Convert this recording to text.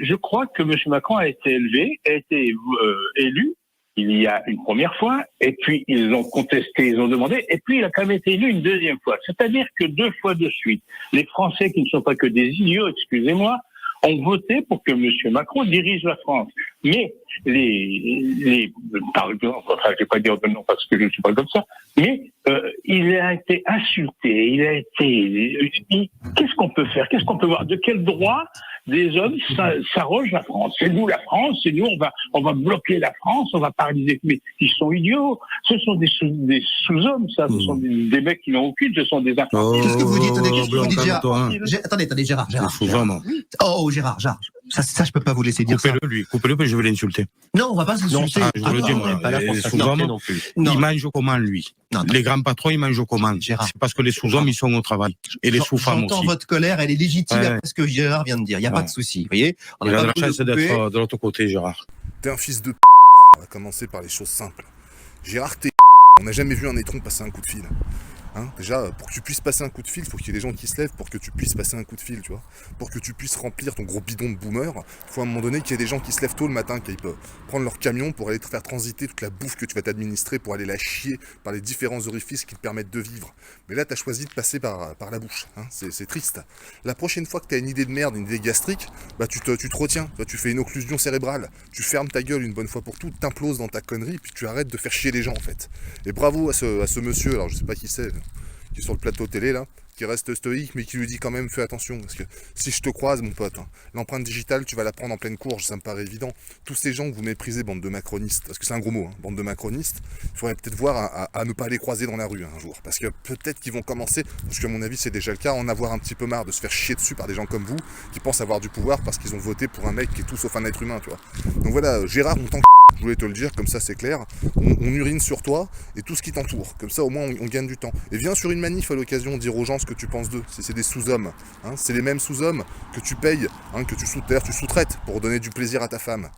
je crois que M. Macron a été élu il y a une première fois, et puis ils ont contesté, ils ont demandé, et puis il a quand même été élu une deuxième fois. C'est-à-dire que 2 fois de suite, les Français, qui ne sont pas que des idiots, excusez-moi, ont voté pour que M. Macron dirige la France. Mais par exemple, enfin, je ne vais pas dire de nom parce que je ne suis pas comme ça, mais il a été insulté, qu'est-ce qu'on peut faire? Qu'est-ce qu'on peut voir? De quel droit des hommes s'arrogent la France? C'est nous la France, c'est nous, on va bloquer la France, on va paralyser. Mais ils sont idiots. Ce sont des sous-hommes, ça. Ce sont des mecs qui n'ont aucune, ce sont des infantiles. Qu'est-ce que vous dites? Qu'est-ce que vous dites, Gérard? Attendez, Gérard. Oh, Gérard. Ça, je peux pas vous laisser dire ça. Coupez-le, je vais l'insulter. Non, on va pas s'insulter. Je vous le dis, moi. Les sous-hommes, ils mangent comment, lui? Les grands patrons, ils mangent comment? C'est parce que les sous-hommes, ils sont au travail. Et les sous-femmes aussi. J'entends votre colère, elle est légitime après ce que Gérard vient de dire. Il n'y a pas de souci. Vous voyez? On a la chance d'être de l'autre côté, Gérard. T'es un fils de On va commencer par les choses simples. Gérard, on n'a jamais vu un étron passer un coup de fil. Déjà, pour que tu puisses passer un coup de fil, il faut qu'il y ait des gens qui se lèvent pour que tu puisses passer un coup de fil, tu vois. Pour que tu puisses remplir ton gros bidon de boomer, il faut à un moment donné qu'il y ait des gens qui se lèvent tôt le matin, qui peuvent prendre leur camion pour aller te faire transiter toute la bouffe que tu vas t'administrer pour aller la chier par les différents orifices qui te permettent de vivre. Mais là, tu as choisi de passer par la bouche, c'est triste. La prochaine fois que tu as une idée de merde, une idée gastrique, bah tu te retiens, tu fais une occlusion cérébrale, tu fermes ta gueule une bonne fois pour toutes, t'imploses dans ta connerie, puis tu arrêtes de faire chier les gens en fait. Et bravo à ce monsieur, alors je sais pas qui c'est, qui est sur le plateau télé là, qui reste stoïque mais qui lui dit quand même fais attention parce que si je te croise mon pote, l'empreinte digitale tu vas la prendre en pleine courge, ça me paraît évident. Tous ces gens que vous méprisez, bande de macronistes, parce que c'est un gros mot, bande de macronistes, il faudrait peut-être voir à ne pas les croiser dans la rue un jour, parce que peut-être qu'ils vont commencer, parce qu'à mon avis c'est déjà le cas, en avoir un petit peu marre de se faire chier dessus par des gens comme vous qui pensent avoir du pouvoir parce qu'ils ont voté pour un mec qui est tout sauf un être humain, tu vois. Donc voilà, Gérard, on t'en je voulais te le dire, comme ça c'est clair, on urine sur toi et tout ce qui t'entoure, comme ça au moins on gagne du temps. Et viens sur une manif à l'occasion dire aux gens ce que tu penses d'eux, si c'est des sous-hommes, c'est les mêmes sous-hommes que tu payes, que tu sous-traites pour donner du plaisir à ta femme.